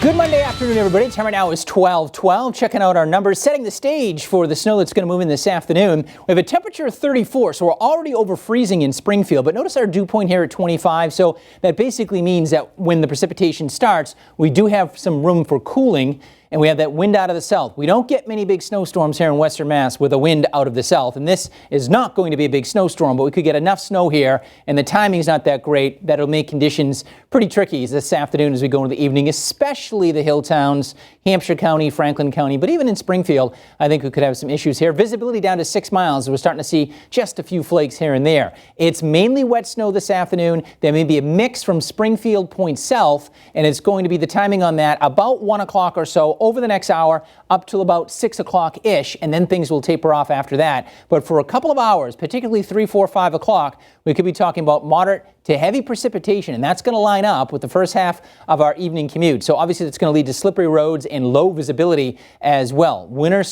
Good Monday afternoon, everybody. Time right now is 12:12. Checking out our numbers, setting the stage for the snow that's going to move in this afternoon. We have a temperature of 34, so we're already over freezing in Springfield. But notice our dew point here at 25, so that basically means that when the precipitation starts, we do have some room for cooling. And we have that wind out of the south. We don't get many big snowstorms here in Western Mass with a wind out of the south. And this is not going to be a big snowstorm, but we could get enough snow here. And the timing's not that great. That'll make conditions pretty tricky this afternoon as we go into the evening, especially the hill towns, Hampshire County, Franklin County. But even in Springfield, I think we could have some issues here. Visibility down to 6 miles. We're starting to see just a few flakes here and there. It's mainly wet snow this afternoon. There may be a mix from Springfield Point south, and it's going to be the timing on that about 1 o'clock or so over the next hour up till about 6 o'clock-ish, and then things will taper off after that. But for a couple of hours, particularly 3, 4, 5 o'clock, we could be talking about moderate to heavy precipitation, and that's going to line up with the first half of our evening commute. So obviously that's going to lead to slippery roads and low visibility as well. Winter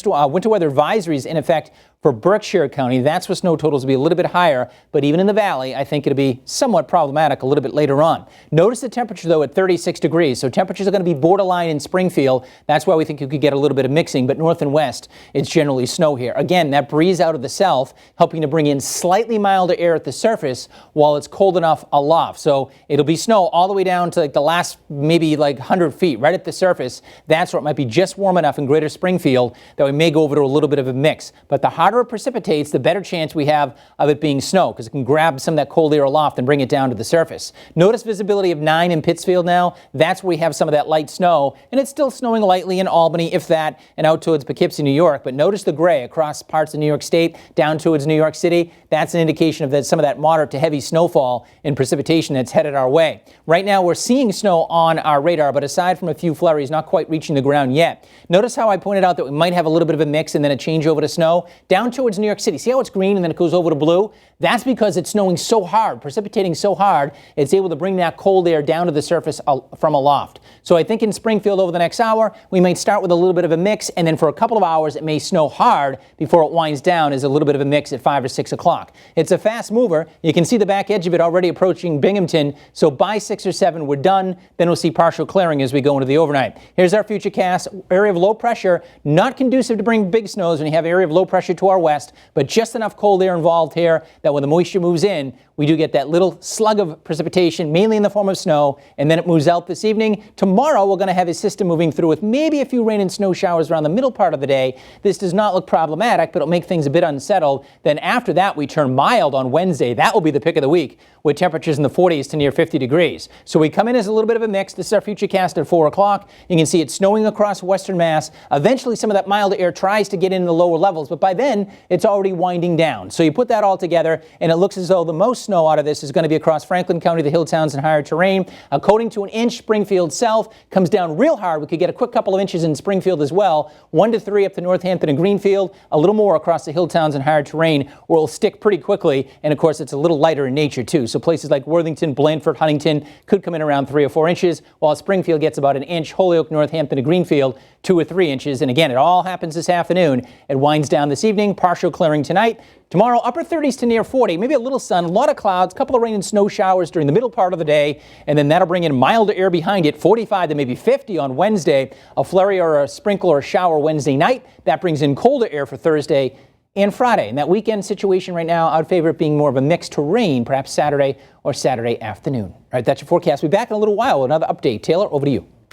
weather advisories in effect for Berkshire County. That's where snow totals will be a little bit higher, but even in the valley, I think it'll be somewhat problematic a little bit later on. Notice the temperature, though, at 36 degrees, so temperatures are going to be borderline in Springfield. That's why we think you could get a little bit of mixing, but north and west, it's generally snow here. Again, that breeze out of the south helping to bring in slightly milder air at the surface while it's cold enough aloft. So it'll be snow all the way down to like the last maybe like 100 feet right at the surface. That's where it might be just warm enough in greater Springfield that we may go over to a little bit of a mix. But the hotter it precipitates, the better chance we have of it being snow, because it can grab some of that cold air aloft and bring it down to the surface. Notice visibility of 9 in Pittsfield now. That's where we have some of that light snow, and it's still snowing lightly in Albany, if that, and out towards Poughkeepsie, New York. But notice the gray across parts of New York State down towards New York City. That's an indication of that some of that moderate to heavy snowfall and precipitation that's headed our way. Right now we're seeing snow on our radar, but aside from a few flurries, not quite reaching the ground yet. Notice how I pointed out that we might have a little bit of a mix and then a change over to snow down towards New York City. See how it's green and then it goes over to blue? That's because it's snowing so hard, precipitating so hard, it's able to bring that cold air down to the surface from aloft. So I think in Springfield over the next hour, we might start with a little bit of a mix, and then for a couple of hours, it may snow hard before it winds down as a little bit of a mix at 5 or 6 o'clock. It's a fast mover. You can see the back edge of it already approaching Binghamton. So by 6 or 7, we're done. Then we'll see partial clearing as we go into the overnight. Here's our future cast. Area of low pressure, not conducive to bring big snows when you have area of low pressure to our west, but just enough cold air involved here that when the moisture moves in, we do get that little slug of precipitation, mainly in the form of snow, and then it moves out this evening. Tomorrow, we're going to have a system moving through with maybe a few rain and snow showers around the middle part of the day. This does not look problematic, but it'll make things a bit unsettled. Then after that, we turn mild on Wednesday. That will be the pick of the week, with temperatures in the 40s to near 50 degrees. So we come in as a little bit of a mix. This is our future cast at 4 o'clock. You can see it snowing across Western Mass. Eventually, some of that milder air tries to get into the lower levels, but by then, it's already winding down. So you put that all together, and it looks as though the most snow out of this is going to be across Franklin County, the hill towns, and higher terrain. Coating to an inch, Springfield south comes down real hard. We could get a quick couple of inches in Springfield as well. 1 to 3 up to Northampton and Greenfield. A little more across the hill towns and higher terrain, where it'll stick pretty quickly. And of course, it's a little lighter in nature too. So places like Worthington, Blandford, Huntington could come in around 3 or 4 inches, while Springfield gets about an inch. Holyoke, Northampton, and Greenfield 2 or 3 inches. And again, it all happens this afternoon. It winds down this evening. Partial clearing tonight. Tomorrow, upper 30s to near 40, maybe a little sun, a lot of clouds, a couple of rain and snow showers during the middle part of the day, and then that'll bring in milder air behind it, 45 to maybe 50 on Wednesday, a flurry or a sprinkle or a shower Wednesday night. That brings in colder air for Thursday and Friday. And that weekend situation right now, I'd favor it being more of a mix to rain, perhaps Saturday or Saturday afternoon. All right, that's your forecast. We'll be back in a little while with another update. Taylor, over to you.